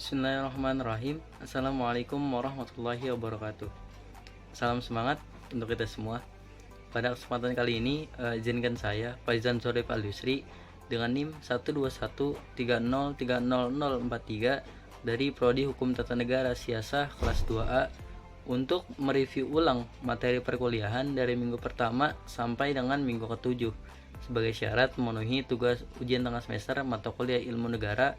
Bismillahirrahmanirrahim. Assalamualaikum warahmatullahi wabarakatuh. Salam semangat untuk kita semua. Pada kesempatan kali ini, izinkan saya, Faizan Sorif Al-Yusri, dengan NIM 12130300043 dari Prodi Hukum Tata Negara Siasah kelas 2A untuk mereview ulang materi perkuliahan dari minggu pertama sampai dengan minggu ke-7 sebagai syarat memenuhi tugas ujian tengah semester mata kuliah Ilmu Negara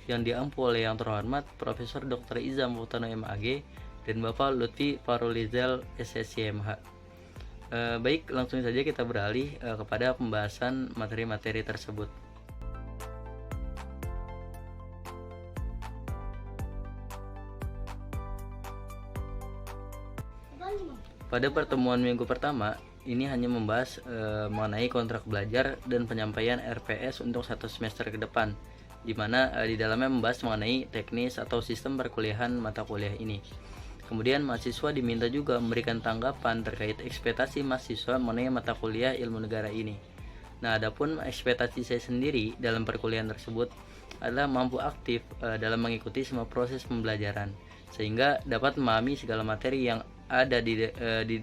yang diampu oleh yang terhormat Profesor Dr. Iza Muhtano MAG dan Bapak Lutfi Farulizal SSCMH. Baik, langsung saja kita beralih kepada pembahasan materi-materi tersebut. Pada pertemuan minggu pertama, ini hanya membahas mengenai kontrak belajar dan penyampaian RPS untuk satu semester ke depan, di mana di dalamnya membahas mengenai teknis atau sistem perkuliahan mata kuliah ini. Kemudian mahasiswa diminta juga memberikan tanggapan terkait ekspektasi mahasiswa mengenai mata kuliah Ilmu Negara ini. Nah, adapun ekspektasi saya sendiri dalam perkuliahan tersebut adalah mampu aktif dalam mengikuti semua proses pembelajaran, sehingga dapat memahami segala materi yang ada di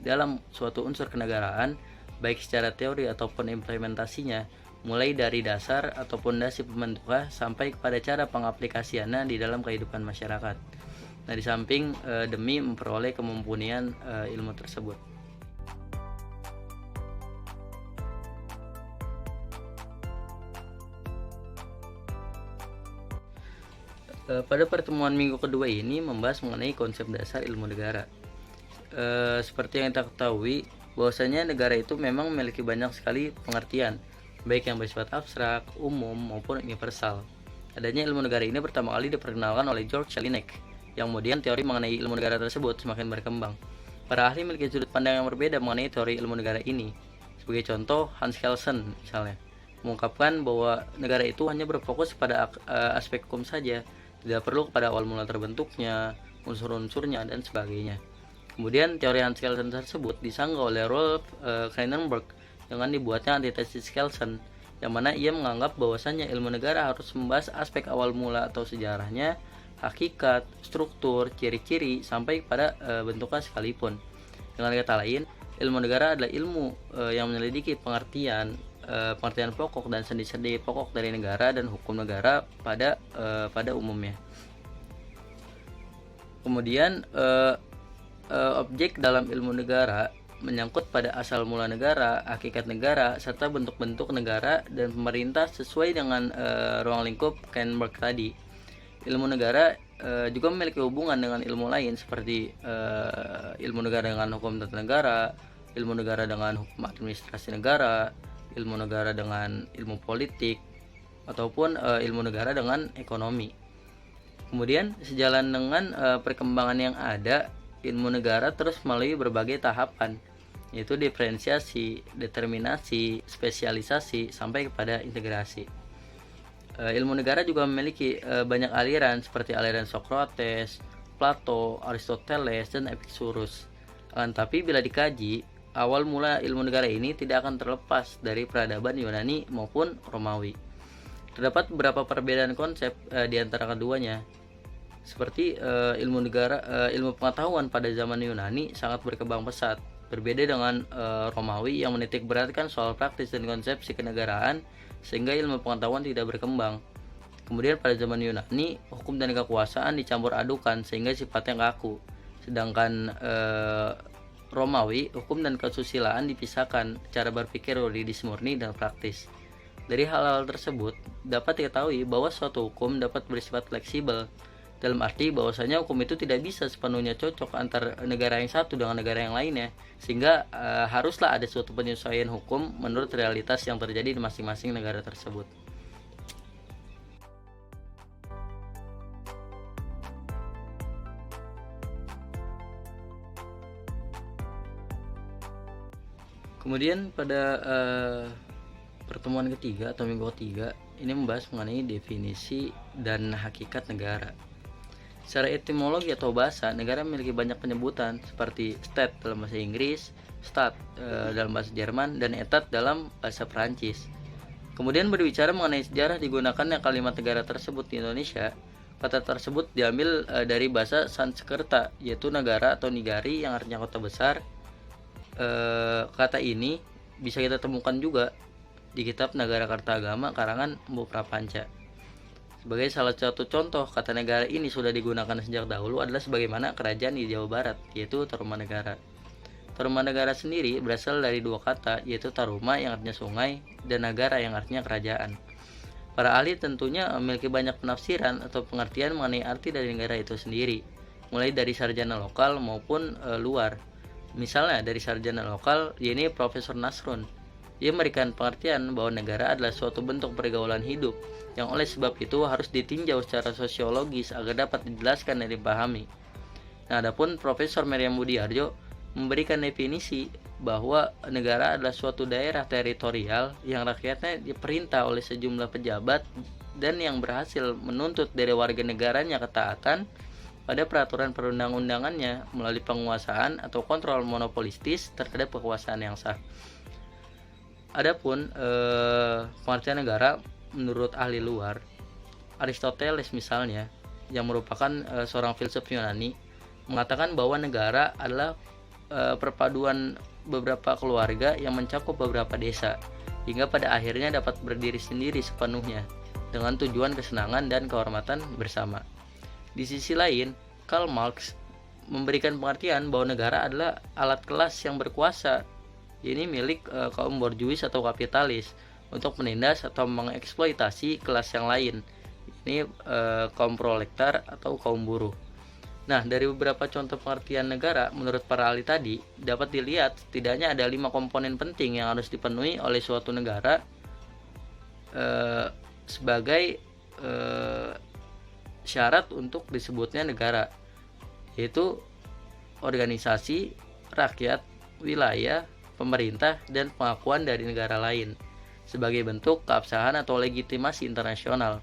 dalam suatu unsur kenegaraan, baik secara teori ataupun implementasinya, mulai dari dasar atau pondasi pembentukan sampai kepada cara pengaplikasiannya di dalam kehidupan masyarakat. Nah, di samping demi memperoleh kemampuan ilmu tersebut. Pada pertemuan minggu kedua ini membahas mengenai konsep dasar ilmu negara. Seperti yang kita ketahui, bahwasanya negara itu memang memiliki banyak sekali pengertian, baik yang bersifat abstrak, umum, maupun universal. Adanya ilmu negara ini pertama kali diperkenalkan oleh George Jelinek, yang kemudian teori mengenai ilmu negara tersebut semakin berkembang. Para ahli memiliki sudut pandang yang berbeda mengenai teori ilmu negara ini. Sebagai contoh, Hans Kelsen misalnya mengungkapkan bahwa negara itu hanya berfokus pada aspek hukum saja, tidak perlu kepada awal mula terbentuknya, unsur-unsurnya, dan sebagainya. Kemudian teori Hans Kelsen tersebut disanggah oleh Rolf Kleinenberg dengan dibuatnya antitesis Kelsen, yang mana ia menganggap bahwasannya ilmu negara harus membahas aspek awal mula atau sejarahnya, hakikat, struktur, ciri-ciri, sampai pada bentuknya sekalipun. Dengan kata lain, ilmu negara adalah ilmu yang menyelidiki pengertian pokok dan sendi-sendi pokok dari negara dan hukum negara pada umumnya. Kemudian objek dalam ilmu negara menyangkut pada asal mula negara, hakikat negara, serta bentuk-bentuk negara dan pemerintah sesuai dengan ruang lingkup Kleinenberg tadi. Ilmu negara juga memiliki hubungan dengan ilmu lain seperti ilmu negara dengan hukum tata negara, ilmu negara dengan hukum administrasi negara, ilmu negara dengan ilmu politik, ataupun ilmu negara dengan ekonomi. Kemudian sejalan dengan perkembangan yang ada, ilmu negara terus melalui berbagai tahapan, yaitu diferensiasi, determinasi, spesialisasi, sampai kepada integrasi. Ilmu negara juga memiliki banyak aliran seperti aliran Socrates, Plato, Aristoteles, dan Epicurus. Tapi bila dikaji, awal mula ilmu negara ini tidak akan terlepas dari peradaban Yunani maupun Romawi. Terdapat beberapa perbedaan konsep di antara keduanya. Seperti ilmu pengetahuan pada zaman Yunani sangat berkembang pesat, berbeda dengan Romawi yang menitik beratkan soal praktis dan konsepsi kenegaraan, sehingga ilmu pengetahuan tidak berkembang. Kemudian pada zaman Yunani, hukum dan kekuasaan dicampur adukan sehingga sifatnya kaku. Sedangkan Romawi, hukum dan kesusilaan dipisahkan, cara berpikir yuridis murni dan praktis. Dari hal-hal tersebut, dapat diketahui bahwa suatu hukum dapat bersifat fleksibel, dalam arti bahwasanya hukum itu tidak bisa sepenuhnya cocok antar negara yang satu dengan negara yang lainnya, sehingga haruslah ada suatu penyesuaian hukum menurut realitas yang terjadi di masing-masing negara tersebut. Kemudian pada pertemuan ketiga atau minggu ketiga ini membahas mengenai definisi dan hakikat negara. Secara etimologi atau bahasa, negara memiliki banyak penyebutan seperti state dalam bahasa Inggris, Staat dalam bahasa Jerman, dan Etat dalam bahasa Perancis. Kemudian berbicara mengenai sejarah digunakannya kalimat negara tersebut di Indonesia, Kata tersebut diambil dari bahasa Sanskerta, yaitu negara atau nigari yang artinya kota besar. Kata ini bisa kita temukan juga di kitab Nagara Kartagama karangan Empu Prapanca. Sebagai salah satu contoh, kata negara ini sudah digunakan sejak dahulu adalah sebagaimana kerajaan di Jawa Barat, yaitu Tarumanegara. Tarumanegara sendiri berasal dari dua kata, yaitu Taruma yang artinya sungai dan Nagara yang artinya kerajaan. Para ahli tentunya memiliki banyak penafsiran atau pengertian mengenai arti dari negara itu sendiri, mulai dari sarjana lokal maupun luar. Misalnya dari sarjana lokal, yaitu Profesor Nasrun. Ia memberikan pengertian bahwa negara adalah suatu bentuk pergaulan hidup, yang oleh sebab itu harus ditinjau secara sosiologis agar dapat dijelaskan dan dipahami. Nah, adapun Profesor Meriam Budiarjo memberikan definisi bahwa negara adalah suatu daerah teritorial yang rakyatnya diperintah oleh sejumlah pejabat dan yang berhasil menuntut dari warga negaranya ketaatan pada peraturan perundang-undangannya melalui penguasaan atau kontrol monopolistis terhadap kekuasaan yang sah. Adapun pengertian negara menurut ahli luar, Aristoteles misalnya, yang merupakan seorang filsuf Yunani, mengatakan bahwa negara adalah perpaduan beberapa keluarga yang mencakup beberapa desa, hingga pada akhirnya dapat berdiri sendiri sepenuhnya dengan tujuan kesenangan dan kehormatan bersama. Di sisi lain, Karl Marx memberikan pengertian bahwa negara adalah alat kelas yang berkuasa, ini milik kaum borjuis atau kapitalis untuk menindas atau mengeksploitasi kelas yang lain, ini kaum proletar atau kaum buruh. Nah, dari beberapa contoh pengertian negara menurut para ahli tadi, dapat dilihat setidaknya ada 5 komponen penting yang harus dipenuhi oleh suatu negara sebagai syarat untuk disebutnya negara, yaitu organisasi, rakyat, wilayah, pemerintah, dan pengakuan dari negara lain sebagai bentuk keabsahan atau legitimasi internasional.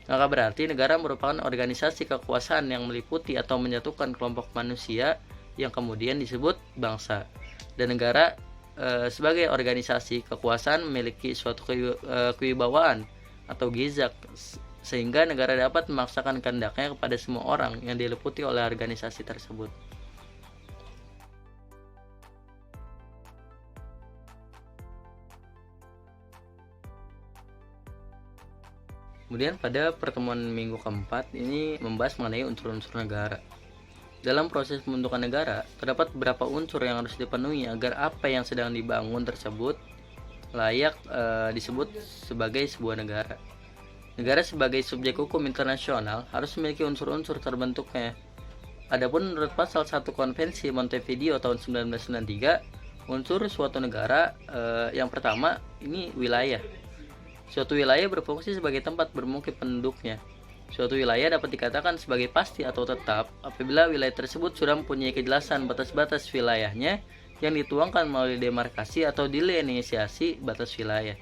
Maka berarti negara merupakan organisasi kekuasaan yang meliputi atau menyatukan kelompok manusia yang kemudian disebut bangsa. Dan negara sebagai organisasi kekuasaan memiliki suatu kewibawaan atau gizak, sehingga negara dapat memaksakan kehendaknya kepada semua orang yang diliputi oleh organisasi tersebut. Kemudian pada pertemuan minggu keempat ini membahas mengenai unsur-unsur negara. Dalam proses pembentukan negara, terdapat beberapa unsur yang harus dipenuhi agar apa yang sedang dibangun tersebut layak disebut sebagai sebuah negara. Negara sebagai subjek hukum internasional harus memiliki unsur-unsur terbentuknya. Adapun menurut pasal 1 Konvensi Montevideo tahun 1993, unsur suatu negara yang pertama ini wilayah. Suatu wilayah berfungsi sebagai tempat bermukim penduduknya. Suatu wilayah dapat dikatakan sebagai pasti atau tetap apabila wilayah tersebut sudah mempunyai kejelasan batas-batas wilayahnya yang dituangkan melalui demarkasi atau delineasi batas wilayah.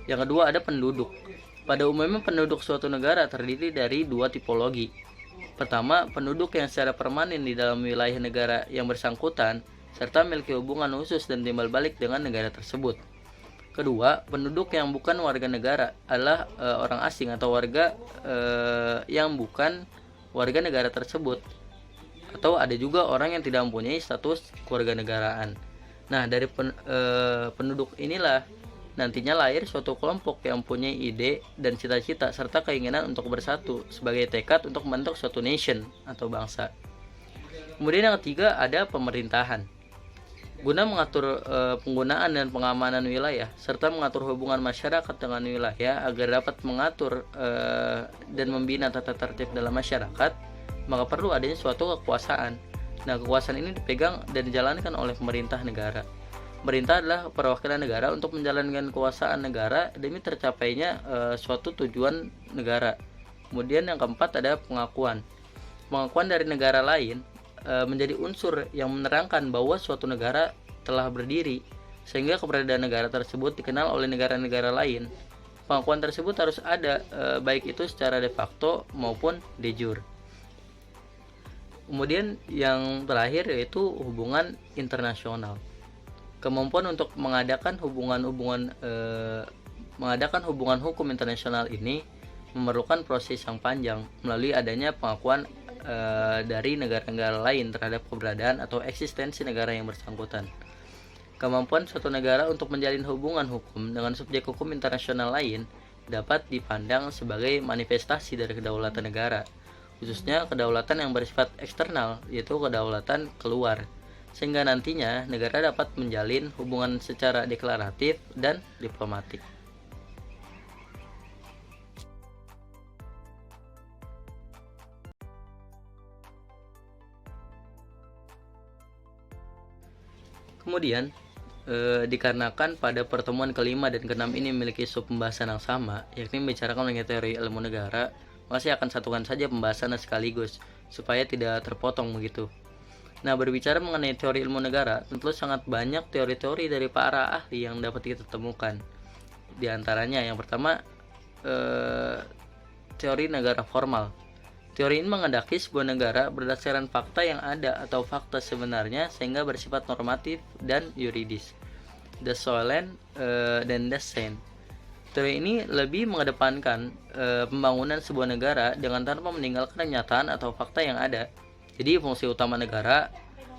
Yang kedua ada penduduk. Pada umumnya penduduk suatu negara terdiri dari 2 tipologi. Pertama, penduduk yang secara permanen di dalam wilayah negara yang bersangkutan serta memiliki hubungan khusus dan timbal balik dengan negara tersebut. Kedua, penduduk yang bukan warga negara adalah orang asing atau warga yang bukan warga negara tersebut. Atau ada juga orang yang tidak mempunyai status kewarganegaraan. Nah, dari penduduk inilah nantinya lahir suatu kelompok yang mempunyai ide dan cita-cita serta keinginan untuk bersatu sebagai tekad untuk membentuk suatu nation atau bangsa. Kemudian yang ketiga ada pemerintahan. Guna mengatur penggunaan dan pengamanan wilayah serta mengatur hubungan masyarakat dengan wilayah agar dapat mengatur dan membina tata tertib dalam masyarakat, maka perlu adanya suatu kekuasaan. Nah, kekuasaan ini dipegang dan dijalankan oleh pemerintah negara. Pemerintah adalah perwakilan negara untuk menjalankan kekuasaan negara demi tercapainya suatu tujuan negara. Kemudian yang keempat ada pengakuan. Pengakuan dari negara lain menjadi unsur yang menerangkan bahwa suatu negara telah berdiri, sehingga keberadaan negara tersebut dikenal oleh negara-negara lain. Pengakuan tersebut harus ada baik itu secara de facto maupun de jure. Kemudian yang terakhir yaitu hubungan internasional. Kemampuan untuk mengadakan hubungan hukum internasional ini memerlukan proses yang panjang melalui adanya pengakuan dari negara-negara lain terhadap keberadaan atau eksistensi negara yang bersangkutan. Kemampuan suatu negara untuk menjalin hubungan hukum dengan subjek hukum internasional lain dapat dipandang sebagai manifestasi dari kedaulatan negara, khususnya kedaulatan yang bersifat eksternal, yaitu kedaulatan keluar, sehingga nantinya negara dapat menjalin hubungan secara deklaratif dan diplomatik. Kemudian, dikarenakan pada pertemuan kelima dan keenam ini memiliki sub pembahasan yang sama, yakni membicarakan mengenai teori ilmu negara, masih akan satukan saja pembahasannya sekaligus, supaya tidak terpotong begitu. Nah, berbicara mengenai teori ilmu negara, tentu sangat banyak teori-teori dari para ahli yang dapat kita temukan. Di antaranya, yang pertama, teori negara formal. Teori ini menghendaki sebuah negara berdasarkan fakta yang ada atau fakta sebenarnya sehingga bersifat normatif dan yuridis. The Solent dan The Saint. Teori ini lebih mengedepankan pembangunan sebuah negara dengan tanpa meninggalkan kenyataan atau fakta yang ada. Jadi fungsi utama negara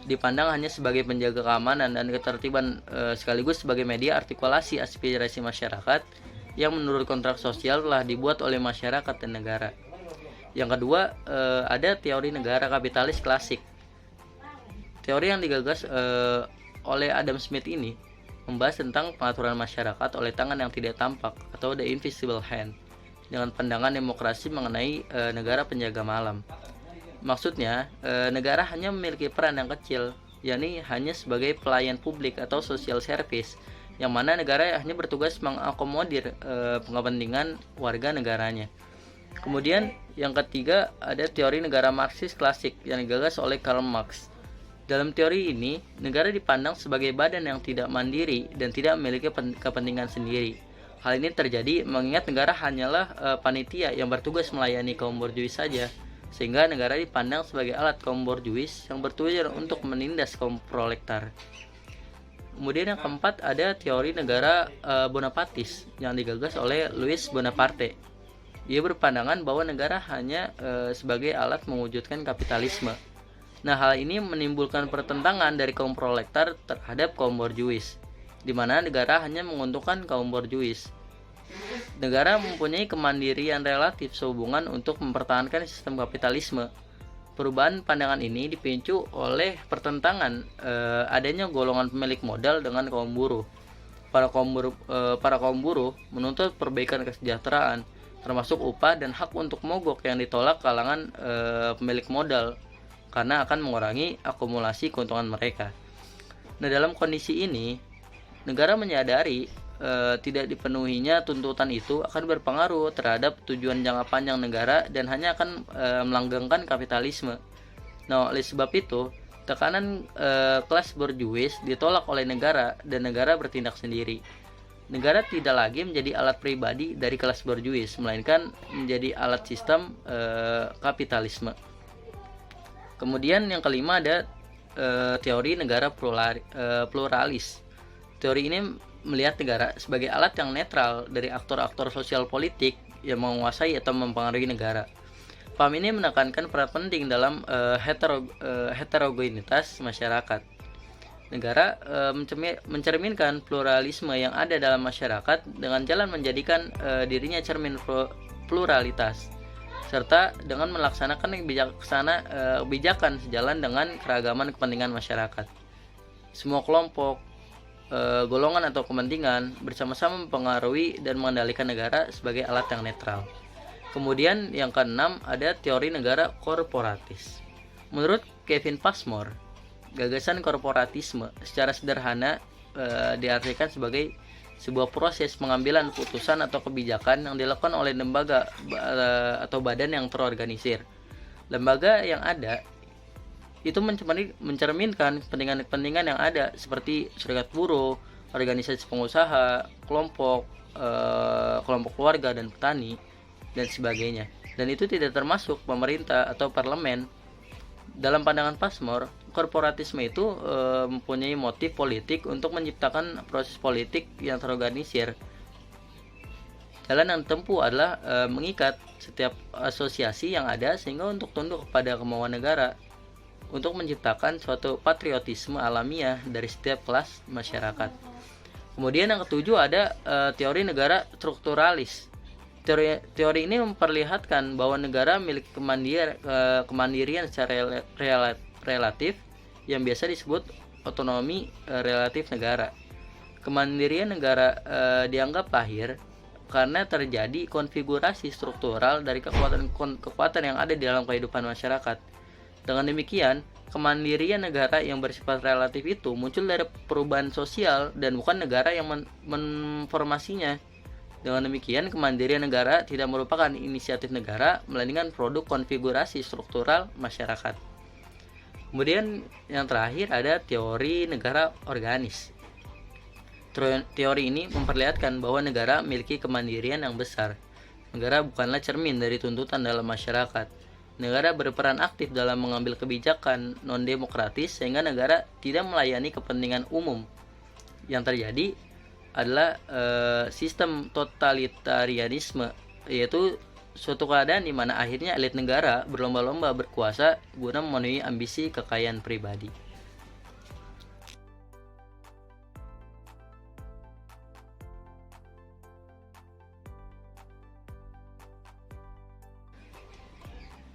dipandang hanya sebagai penjaga keamanan dan ketertiban sekaligus sebagai media artikulasi aspirasi masyarakat yang menurut kontrak sosial telah dibuat oleh masyarakat dan negara. Yang kedua, ada teori negara kapitalis klasik. Teori yang digagas oleh Adam Smith ini membahas tentang pengaturan masyarakat oleh tangan yang tidak tampak atau the invisible hand, dengan pandangan demokrasi mengenai negara penjaga malam. Maksudnya, negara hanya memiliki peran yang kecil, yakni hanya sebagai pelayan publik atau social service, yang mana negara hanya bertugas mengakomodir kepentingan warga negaranya. Kemudian yang ketiga ada teori negara Marxis klasik yang digagas oleh Karl Marx. Dalam teori ini, negara dipandang sebagai badan yang tidak mandiri dan tidak memiliki kepentingan sendiri. Hal ini terjadi mengingat negara hanyalah panitia yang bertugas melayani kaum borjuis saja, sehingga negara dipandang sebagai alat kaum borjuis yang bertujuan untuk menindas kaum proletar. Kemudian yang keempat ada teori negara Bonapartis yang digagas oleh Louis Bonaparte. Ia berpandangan bahwa negara hanya sebagai alat mewujudkan kapitalisme. Nah, hal ini menimbulkan pertentangan dari kaum proletar terhadap kaum borjuis, di mana negara hanya menguntungkan kaum borjuis. Negara mempunyai kemandirian relatif sehubungan untuk mempertahankan sistem kapitalisme. Perubahan pandangan ini dipicu oleh pertentangan adanya golongan pemilik modal dengan kaum buruh. Para kaum buruh menuntut perbaikan kesejahteraan, termasuk upah dan hak untuk mogok yang ditolak kalangan pemilik modal karena akan mengurangi akumulasi keuntungan mereka. Nah, dalam kondisi ini, negara menyadari tidak dipenuhinya tuntutan itu akan berpengaruh terhadap tujuan jangka panjang negara dan hanya akan melanggengkan kapitalisme. Nah, oleh sebab itu, tekanan kelas borjuis ditolak oleh negara dan negara bertindak sendiri. Negara tidak lagi menjadi alat pribadi dari kelas borjuis, melainkan menjadi alat sistem kapitalisme. Kemudian yang kelima ada teori negara pluralis. Teori ini melihat negara sebagai alat yang netral dari aktor-aktor sosial politik yang menguasai atau mempengaruhi negara. Paham ini menekankan peran penting dalam heterogenitas masyarakat. Negara mencerminkan pluralisme yang ada dalam masyarakat dengan jalan menjadikan dirinya cermin pluralitas, serta dengan melaksanakan kebijakan sejalan dengan keragaman kepentingan masyarakat. Semua kelompok, golongan atau kepentingan bersama-sama mempengaruhi dan mengendalikan negara sebagai alat yang netral. Kemudian yang keenam ada teori negara korporatis. Menurut Kevin Passmore, gagasan korporatisme secara sederhana diartikan sebagai sebuah proses pengambilan putusan atau kebijakan yang dilakukan oleh lembaga atau badan yang terorganisir. Lembaga yang ada itu mencerminkan kepentingan-kepentingan yang ada seperti serikat buruh, organisasi pengusaha, kelompok keluarga dan petani dan sebagainya. Dan itu tidak termasuk pemerintah atau parlemen. Dalam pandangan Passmore, korporatisme itu mempunyai motif politik untuk menciptakan proses politik yang terorganisir. Jalan yang ditempuh adalah mengikat setiap asosiasi yang ada sehingga untuk tunduk kepada kemauan negara, untuk menciptakan suatu patriotisme alamiah dari setiap kelas masyarakat. Kemudian yang ketujuh ada teori negara strukturalis. Teori ini memperlihatkan bahwa negara memiliki kemandirian secara relatif yang biasa disebut otonomi relatif negara. Kemandirian negara dianggap lahir karena terjadi konfigurasi struktural dari kekuatan yang ada di dalam kehidupan masyarakat. Dengan demikian, kemandirian negara yang bersifat relatif itu muncul dari perubahan sosial dan bukan negara yang menformasinya. Dengan demikian, kemandirian negara tidak merupakan inisiatif negara, melainkan produk konfigurasi struktural masyarakat. Kemudian yang terakhir ada teori negara organis. Teori ini memperlihatkan bahwa negara memiliki kemandirian yang besar. Negara bukanlah cermin dari tuntutan dalam masyarakat. Negara berperan aktif dalam mengambil kebijakan non-demokratis sehingga negara tidak melayani kepentingan umum. Yang terjadi adalah sistem totalitarianisme, yaitu suatu keadaan di mana akhirnya elit negara berlomba-lomba berkuasa guna memenuhi ambisi kekayaan pribadi.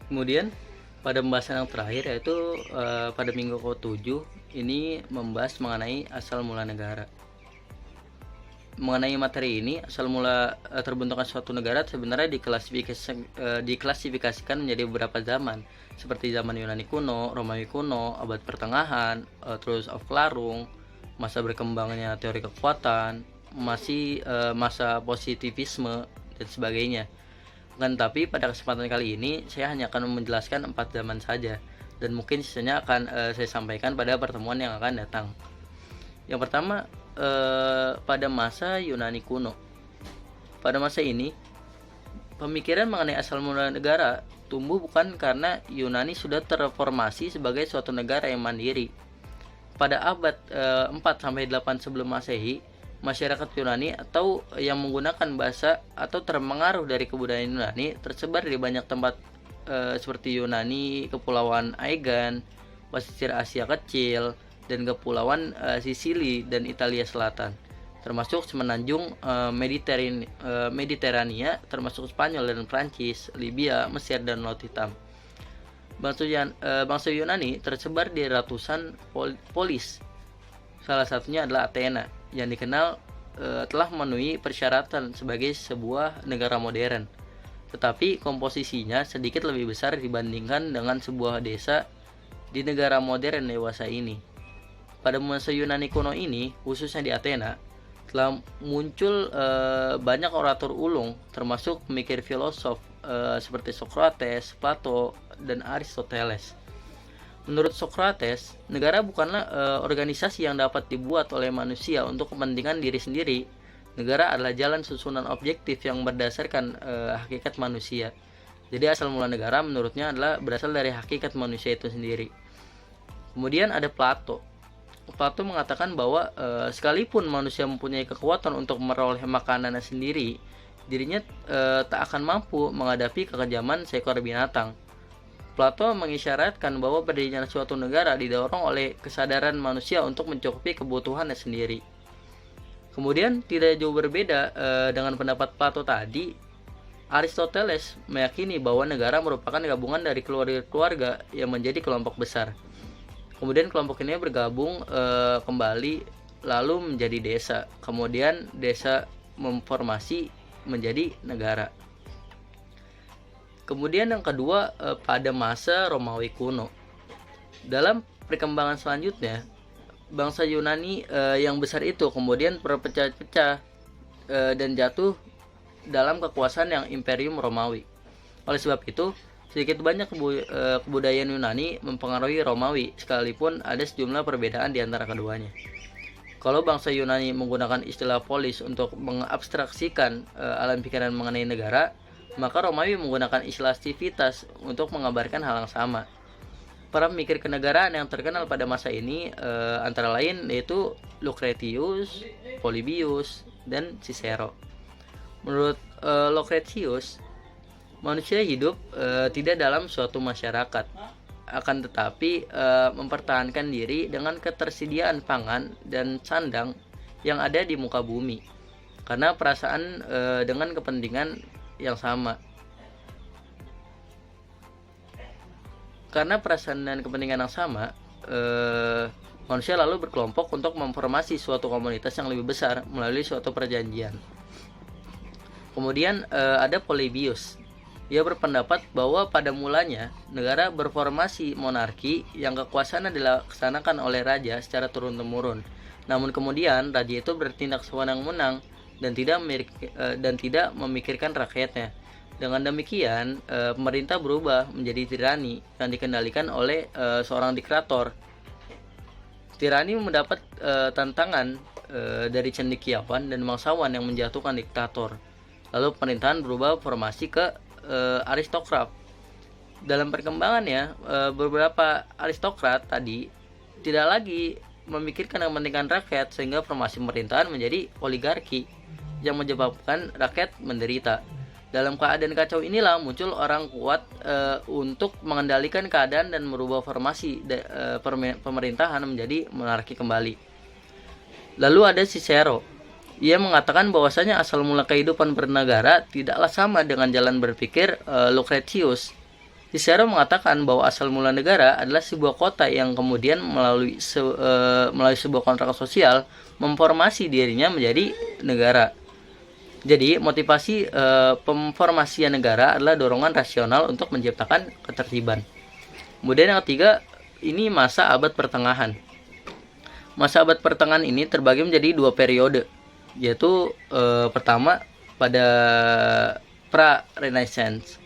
Kemudian pada pembahasan yang terakhir yaitu pada minggu ke-7 ini membahas mengenai asal mula negara. Mengenai materi ini, asal mula terbentuknya suatu negara sebenarnya diklasifikasikan menjadi beberapa zaman, seperti zaman Yunani kuno, Romawi kuno, abad pertengahan, terus Aufklärung, masa berkembangnya teori kekuatan, masa positivisme dan sebagainya. Tapi pada kesempatan kali ini saya hanya akan menjelaskan 4 zaman saja, dan mungkin sisanya akan saya sampaikan pada pertemuan yang akan datang. Yang pertama, pada masa Yunani kuno. Pada masa ini, pemikiran mengenai asal mula negara tumbuh bukan karena Yunani sudah terreformasi sebagai suatu negara yang mandiri. Pada abad 4-8 sebelum Masehi, masyarakat Yunani atau yang menggunakan bahasa atau terpengaruh dari kebudayaan Yunani tersebar di banyak tempat seperti Yunani, Kepulauan Aegan, pesisir Asia Kecil, dan Kepulauan Sisili dan Italia Selatan, termasuk semenanjung Mediterania, termasuk Spanyol dan Prancis, Libya, Mesir, dan Laut Hitam. Bangsa Yunani tersebar di ratusan polis. Salah satunya adalah Athena, yang dikenal telah memenuhi persyaratan sebagai sebuah negara modern. Tetapi komposisinya sedikit lebih besar dibandingkan dengan sebuah desa di negara modern dewasa ini. Pada masa Yunani kuno ini, khususnya di Athena, telah muncul banyak orator ulung, termasuk pemikir filosof seperti Socrates, Plato, dan Aristoteles. Menurut Socrates, negara bukanlah organisasi yang dapat dibuat oleh manusia untuk kepentingan diri sendiri. Negara adalah jalan susunan objektif yang berdasarkan hakikat manusia. Jadi asal mula negara menurutnya adalah berasal dari hakikat manusia itu sendiri. Kemudian ada Plato. Plato mengatakan bahwa sekalipun manusia mempunyai kekuatan untuk meroleh makanannya sendiri, dirinya tak akan mampu menghadapi kekejaman seekor binatang. Plato mengisyaratkan bahwa berdirinya suatu negara didorong oleh kesadaran manusia untuk mencukupi kebutuhannya sendiri. Kemudian tidak jauh berbeda dengan pendapat Plato tadi, Aristoteles meyakini bahwa negara merupakan gabungan dari keluarga-keluarga yang menjadi kelompok besar. Kemudian kelompok ini bergabung kembali lalu menjadi desa. Kemudian desa memformasi menjadi negara. Kemudian yang kedua, pada masa Romawi kuno. Dalam perkembangan selanjutnya, bangsa Yunani yang besar itu kemudian berpecah-pecah dan jatuh dalam kekuasaan yang Imperium Romawi. Oleh sebab itu, sedikit banyak kebudayaan Yunani mempengaruhi Romawi, sekalipun ada sejumlah perbedaan di antara keduanya. Kalau bangsa Yunani menggunakan istilah polis untuk mengabstraksikan alam pikiran mengenai negara, maka Romawi menggunakan istilah civitas untuk mengabarkan hal yang sama. Para pemikir kenegaraan yang terkenal pada masa ini antara lain yaitu Lucretius, Polybius, dan Cicero. Menurut Lucretius, manusia hidup tidak dalam suatu masyarakat, akan tetapi mempertahankan diri dengan ketersediaan pangan dan sandang yang ada di muka bumi, karena perasaan dengan kepentingan yang sama. Karena perasaan dan kepentingan yang sama, manusia lalu berkelompok untuk memformasi suatu komunitas yang lebih besar melalui suatu perjanjian. Kemudian ada Polybius. Ia berpendapat bahwa pada mulanya negara berformasi monarki yang kekuasaan dilaksanakan oleh raja secara turun-temurun. Namun kemudian raja itu bertindak sewenang-wenang dan tidak memikirkan rakyatnya. Dengan demikian, pemerintah berubah menjadi tirani yang dikendalikan oleh seorang diktator. Tirani mendapat tantangan dari cendekiawan dan bangsawan yang menjatuhkan diktator. Lalu pemerintahan berubah formasi ke aristokrat. Dalam perkembangannya, beberapa aristokrat tadi tidak lagi memikirkan kepentingan rakyat, sehingga formasi pemerintahan menjadi oligarki yang menyebabkan rakyat menderita. Dalam keadaan kacau inilah muncul orang kuat untuk mengendalikan keadaan dan merubah formasi pemerintahan menjadi monarki kembali. Lalu ada Cicero. Ia mengatakan bahwasanya asal mula kehidupan bernegara tidaklah sama dengan jalan berpikir Lucretius. Cicero mengatakan bahwa asal mula negara adalah sebuah kota yang kemudian melalui sebuah kontrak sosial memformasi dirinya menjadi negara. Jadi motivasi pemformasian negara adalah dorongan rasional untuk menciptakan ketertiban. Kemudian yang ketiga, ini masa abad pertengahan. Masa abad pertengahan ini terbagi menjadi dua periode, yaitu pertama pada pra-Renaissance.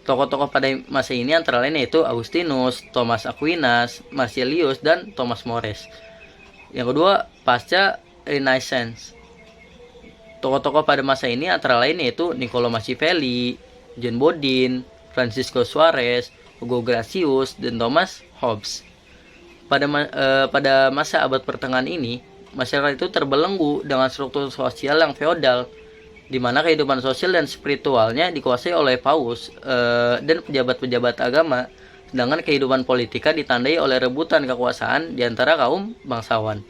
Tokoh-tokoh pada masa ini antara lain yaitu Augustinus, Thomas Aquinas, Marsilius, dan Thomas More. Yang kedua, pasca Renaissance. Tokoh-tokoh pada masa ini antara lain yaitu Niccolo Machiavelli, John Bodin, Francisco Suarez, Hugo Gracius, dan Thomas Hobbes. Pada masa abad pertengahan ini, masyarakat itu terbelenggu dengan struktur sosial yang feodal, di mana kehidupan sosial dan spiritualnya dikuasai oleh paus dan pejabat-pejabat agama, sedangkan kehidupan politika ditandai oleh rebutan kekuasaan di antara kaum bangsawan.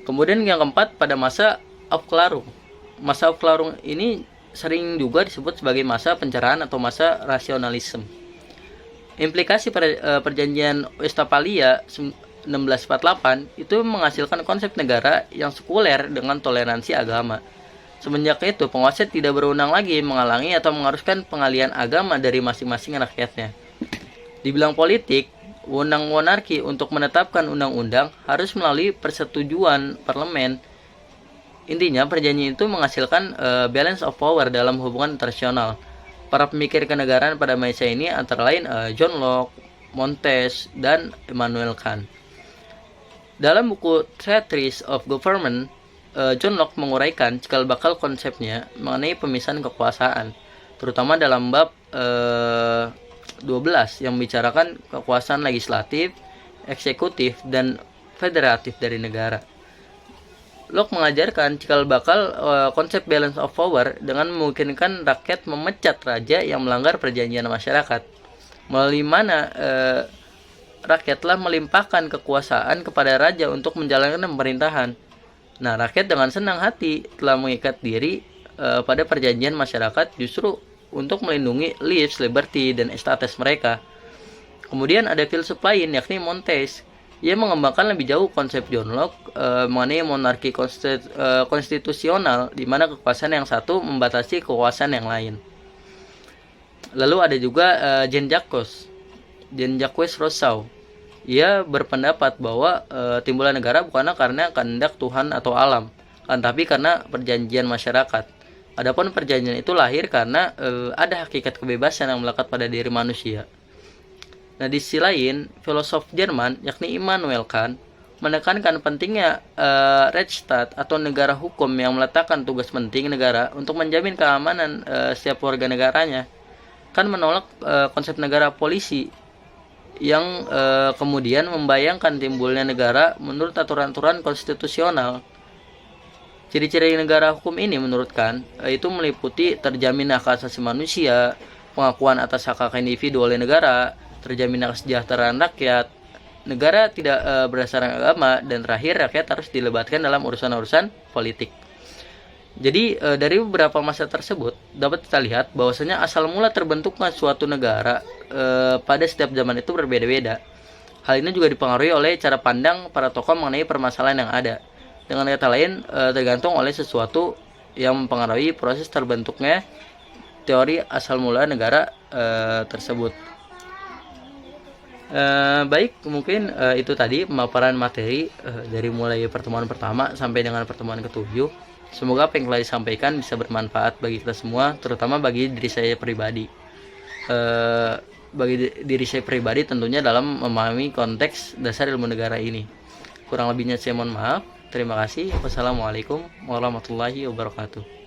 Kemudian yang keempat, pada masa Aufklärung. Masa Aufklärung ini sering juga disebut sebagai masa pencerahan atau masa rasionalisme. Implikasi perjanjian Westphalia 1648 itu menghasilkan konsep negara yang sekuler dengan toleransi agama. Semenjak itu, penguasa tidak berwenang lagi menghalangi atau mengharuskan pengalihan agama dari masing-masing rakyatnya. Di bidang politik, wewenang monarki untuk menetapkan undang-undang harus melalui persetujuan parlemen. Intinya, perjanjian itu menghasilkan balance of power dalam hubungan internasional. Para pemikir kenegaraan pada masa ini antara lain John Locke, Montesquieu, dan Immanuel Kant. Dalam buku Treatise of Government, John Locke menguraikan cikal bakal konsepnya mengenai pemisahan kekuasaan, terutama dalam bab 12 yang membicarakan kekuasaan legislatif, eksekutif, dan federatif dari negara. Locke mengajarkan cikal bakal konsep balance of power dengan memungkinkan rakyat memecat raja yang melanggar perjanjian masyarakat, melalui mana rakyat telah melimpahkan kekuasaan kepada raja untuk menjalankan pemerintahan. Nah, rakyat dengan senang hati telah mengikat diri pada perjanjian masyarakat justru untuk melindungi lives, liberty, dan estates mereka. Kemudian ada filsuf lain yakni Montesquieu. Ia mengembangkan lebih jauh konsep John Locke mengenai monarki konstitusional, di mana kekuasaan yang satu membatasi kekuasaan yang lain. Lalu ada juga Jean-Jacques Rousseau. Ia berpendapat bahwa timbulnya negara bukanlah karena kehendak Tuhan atau alam, tapi karena perjanjian masyarakat. Adapun perjanjian itu lahir karena ada hakikat kebebasan yang melekat pada diri manusia. Nah, di sisi lain, filosof Jerman yakni Immanuel Kant menekankan pentingnya Rechtsstaat atau negara hukum yang meletakkan tugas penting negara untuk menjamin keamanan setiap warga negaranya. Kant menolak konsep negara polisi yang kemudian membayangkan timbulnya negara menurut aturan-aturan konstitusional. Ciri-ciri negara hukum ini menurut Kant itu meliputi terjaminnya hak asasi manusia, pengakuan atas hak-hak individu oleh negara, terjaminnya kesejahteraan rakyat, negara tidak berdasarkan agama, dan terakhir rakyat harus dilibatkan dalam urusan-urusan politik. Jadi dari beberapa masa tersebut dapat kita lihat bahwasanya asal mula terbentuknya suatu negara pada setiap zaman itu berbeda-beda. Hal ini juga dipengaruhi oleh cara pandang para tokoh mengenai permasalahan yang ada. Dengan kata lain, tergantung oleh sesuatu yang mempengaruhi proses terbentuknya teori asal mula negara tersebut. Baik, mungkin itu tadi pemaparan materi dari mulai pertemuan pertama sampai dengan pertemuan ke-7. Semoga apa yang telah disampaikan bisa bermanfaat bagi kita semua, terutama bagi diri saya pribadi. Bagi diri saya pribadi tentunya dalam memahami konteks dasar ilmu negara ini. Kurang lebihnya saya mohon maaf. Terima kasih. Wassalamualaikum warahmatullahi wabarakatuh.